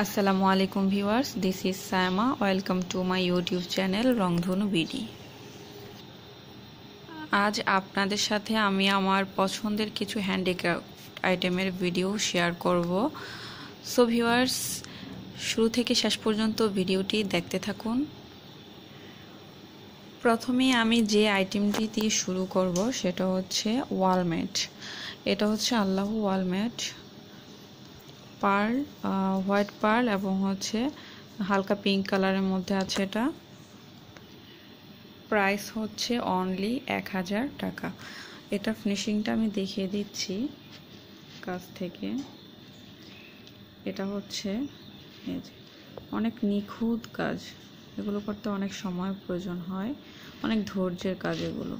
আসসালামু আলাইকুম viewers, this is Saima. Welcome to my YouTube channel Rongdhonu BD. আজ আপনাদের সাথে আমি আমার পছন্দের কিছু হ্যান্ডিক্রাফট আইটেমের ভিডিও শেয়ার করব। সো ভিউয়ার্স, শুরু থেকে শেষ পর্যন্ত ভিডিওটি দেখতে থাকুন। প্রথমে আমি যে আইটেমটি দিয়ে শুরু করব সেটা হচ্ছে ওয়ালম্যাট। এটা হচ্ছে আল্লাহু ওয়ালম্যাট, পার্ল, হোয়াইট পার্ল এবং হচ্ছে হালকা পিঙ্ক কালারের মধ্যে আছে। এটা প্রাইস হচ্ছে অনলি 1000 টাকা। এটা ফিনিশিংটা আমি দেখিয়ে দিচ্ছি কাছ থেকে। এটা হচ্ছে অনেক নিখুঁত কাজ, এগুলো করতে অনেক সময় প্রয়োজন হয়, অনেক ধৈর্যের কাজ এগুলো।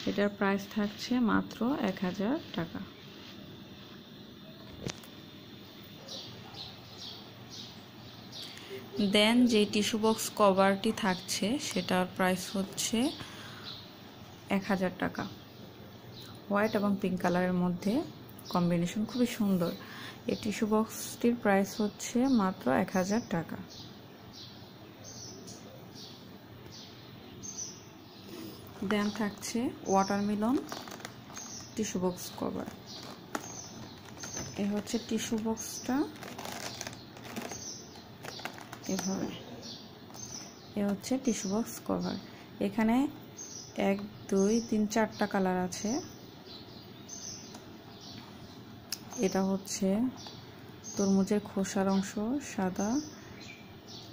এটার প্রাইস থাকছে মাত্র 1000 টাকা। দেন যে টিস্যু বক্স কভারটি থাকছে সেটার প্রাইস হচ্ছে 1000 টাকা। হোয়াইট এবং পিঙ্ক কালারের মধ্যে কম্বিনেশন খুবই সুন্দর। এই টিস্যু বক্সটির প্রাইস হচ্ছে মাত্র 1000 টাকা। দেন থাকছে ওয়াটারমেলন টিস্যু বক্স কভার। এই হচ্ছে টিস্যু বক্সটা, এভাবে। এ হচ্ছে টিস্যু বক্স কভার। এখানে 1 2 3 4টা কালার আছে। এটা হচ্ছে তরমুজের খোসার অংশ, সাদা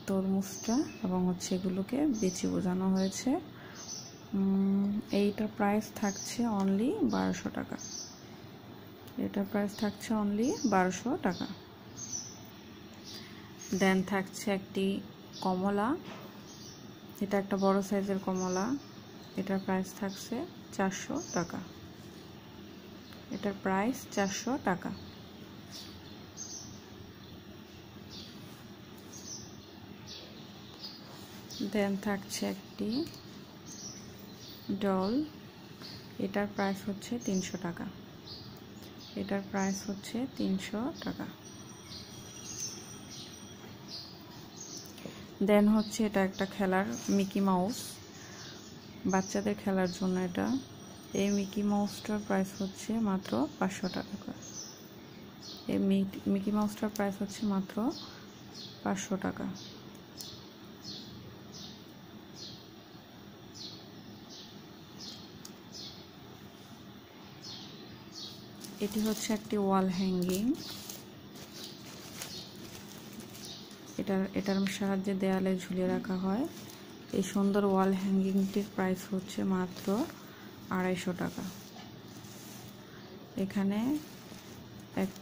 তরমুজটা, এবং হচ্ছে এগুলোকে বেচি বোঝানো হয়েছে। এইটার প্রাইস থাকছে অনলি 1200 টাকা। এটার প্রাইস থাকছে অনলি 1200 টাকা। দেন থাকছে একটি কমলা, এটা একটা বড় সাইজের কমলা। এটার প্রাইস থাকছে 400 টাকা। এটার প্রাইস 400 টাকা। দেন থাকছে একটি ডল, এটার প্রাইস হচ্ছে 300 টাকা। এটার প্রাইস হচ্ছে 300 টাকা। দেন হচ্ছে এটা একটা খেলার মিকি মাউস, বাচ্চাদের খেলার জন্য এটা। এই মিকি মাউসটার প্রাইস হচ্ছে মাত্র 500 টাকা। এই মিকি মাউসটার প্রাইস হচ্ছে মাত্র 500 টাকা। এটি হচ্ছে একটি ওয়াল হ্যাঙ্গিং। এটার সাহায্যে দেয়ালে ঝুলিয়ে রাখা হয়। এই সুন্দর ওয়াল হ্যাঙ্গিংটির প্রাইস হচ্ছে মাত্র 250 টাকা। এখানে 1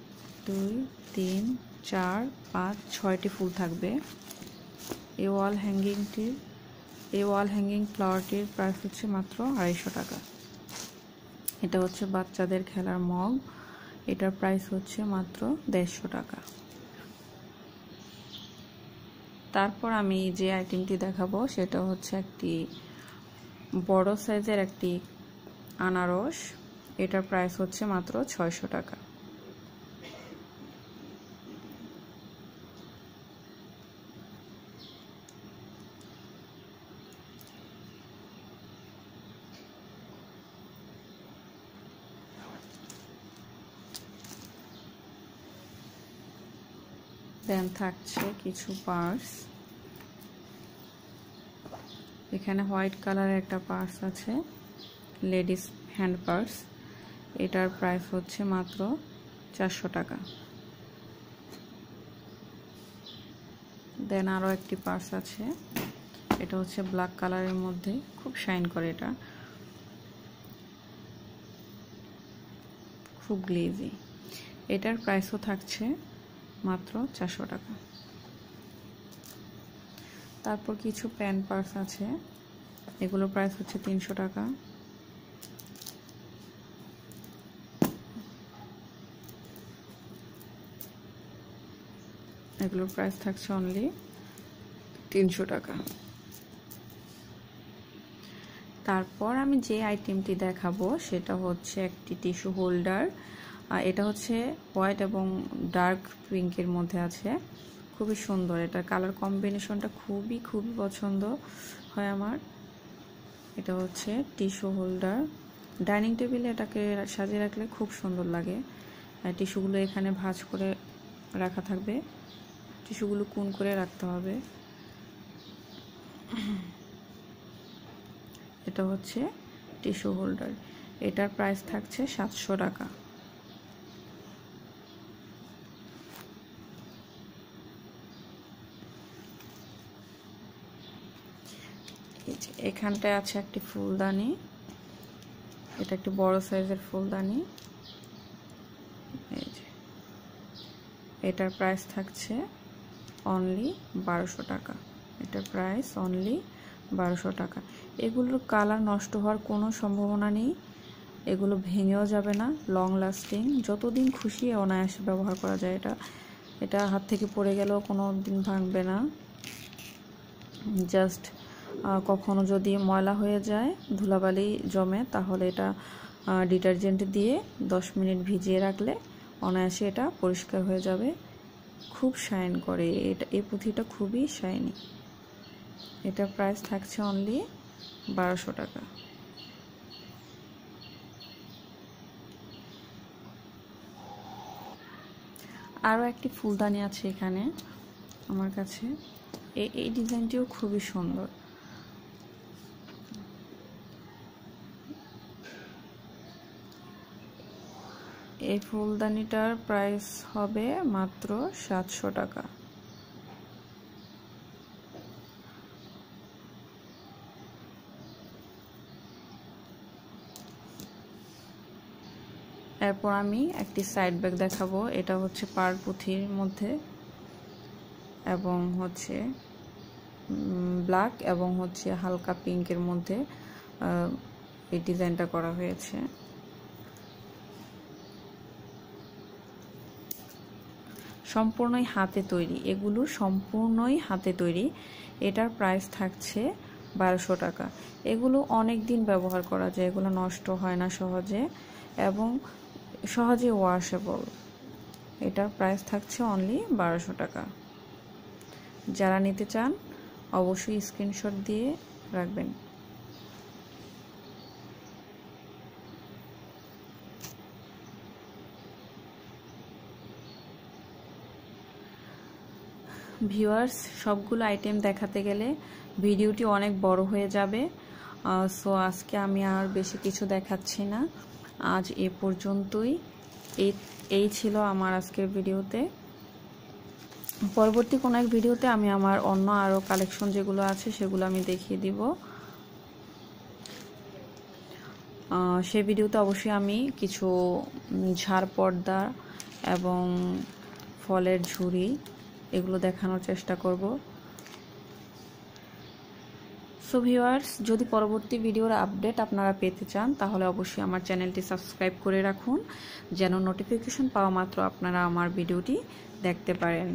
2 3 4 5 6টি ফুল থাকবে। এই ওয়াল হ্যাঙ্গিং ফ্লাওয়ারটির প্রাইস হচ্ছে মাত্র 250 টাকা। এটা হচ্ছে বাচ্চাদের খেলার মগ, এটার প্রাইস হচ্ছে মাত্র 150 টাকা। তারপর আমি যে আইটেমটি দেখাবো সেটা হচ্ছে একটি বড় সাইজের একটি আনারস। এটার প্রাইস হচ্ছে মাত্র 600 টাকা। দেন থাকছে কিছু পার্স। এখানে হোয়াইট কালারের একটা পার্স আছে, লেডিস হ্যান্ড পার্স। এটার প্রাইস হচ্ছে মাত্র 400 টাকা। দেন আরও একটি পার্স আছে, এটা হচ্ছে ব্ল্যাক কালারের মধ্যে, খুব শাইন করে, এটা খুব গ্লেজি। এটার প্রাইসও থাকছে মাত্র 400 টাকা। তারপর কিছু প্যান পার্স আছে, এগুলোর প্রাইস হচ্ছে 300 টাকা। এগুলোর প্রাইস থাকছে অনলি 300 টাকা। তারপর আমি যে আইটেমটি দেখাবো সেটা হচ্ছে একটি টিস্যু হোল্ডার। আর এটা হচ্ছে হোয়াইট এবং ডার্ক পিঙ্কের মধ্যে আছে, খুবই সুন্দর। এটা কালার কম্বিনেশনটা খুবই পছন্দ হয় আমার। এটা হচ্ছে টিস্যু হোল্ডার, ডাইনিং টেবিলে এটাকে সাজিয়ে রাখলে খুব সুন্দর লাগে। টিস্যুগুলো এখানে ভাঁজ করে রাখা থাকবে, টিস্যুগুলো কোণ করে রাখতে হবে। এটা হচ্ছে টিস্যু হোল্ডার, এটার প্রাইস থাকছে 700 টাকা। এখানটায় আছে একটি ফুলদানি, এটা একটি বড় সাইজের ফুলদানি। এই যে এটার প্রাইস থাকছে অনলি 1200 টাকা। এটার প্রাইস অনলি 1200 টাকা। এগুলোর কালার নষ্ট হওয়ার কোনো সম্ভাবনা নেই, এগুলো ভেঙেও যাবে না, লং লাস্টিং, যতদিন খুশি অনায়াসে ব্যবহার করা যায়। এটা হাত থেকে পড়ে গেলেও কোনো দিন ভাঙবে না। জাস্ট কখনো যদি ময়লা হয়ে যায়, ধুলাবালি জমে, তাহলে এটা ডিটারজেন্ট দিয়ে 10 মিনিট ভিজিয়ে রাখলে অনায়াসে এটা পরিষ্কার হয়ে যাবে। খুব শাইন করে এই পুঁথিটা, খুবই শাইনি। এটার প্রাইস থাকছে অনলি 1200 টাকা। আরও একটি ফুলদানি আছে এখানে আমার কাছে, এই ডিজাইনটিও খুবই সুন্দর। এই ফুলদানিটার প্রাইস হবে মাত্র 700 টাকা। এরপর আমি একটি সাইড ব্যাগ দেখাবো। এটা হচ্ছে পার পুঁথির মধ্যে এবং হচ্ছে ব্ল্যাক এবং হচ্ছে হালকা পিঙ্কের মধ্যে এই ডিজাইনটা করা হয়েছে। সম্পূর্ণই হাতে তৈরি, এগুলো সম্পূর্ণই হাতে তৈরি। এটার প্রাইস থাকছে 1200 টাকা। এগুলো অনেক দিন ব্যবহার করা যায়, এগুলো নষ্ট হয় না সহজে এবং সহজে ওয়াশেবল। এটার প্রাইস থাকছে অনলি 1200 টাকা। যারা নিতে চান অবশ্যই স্ক্রিনশট দিয়ে রাখবেন। ভিউয়ার্স, সবগুলো আইটেম দেখাতে গেলে ভিডিওটি অনেক বড় হয়ে যাবে, সো আজকে আমি আর বেশি কিছু দেখাচ্ছি না। আজ এ পর্যন্তই। এই ছিল আমার আজকের ভিডিওতে। পরবর্তী কোনো এক ভিডিওতে আমি আমার অন্য আরও কালেকশন যেগুলো আছে সেগুলো আমি দেখিয়ে দিব। সেই ভিডিওতে অবশ্যই আমি কিছু ঝাড় পর্দা এবং ফলের ঝুড়ি এগুলো দেখানোর চেষ্টা করব। সো ভিউয়ার্স, যদি পরবর্তী ভিডিওর আপডেট আপনারা পেতে চান তাহলে অবশ্যই আমার চ্যানেলটি সাবস্ক্রাইব করে রাখুন, যেন নোটিফিকেশন পাওয়া মাত্র আপনারা আমার ভিডিওটি দেখতে পারেন।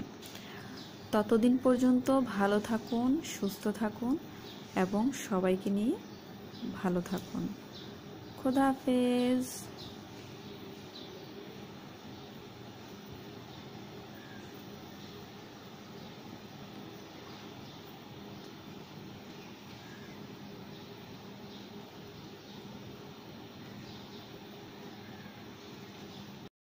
ততদিন পর্যন্ত ভালো থাকুন, সুস্থ থাকুন এবং সবাইকে নিয়ে ভালো থাকুন। খোদা হাফেজ।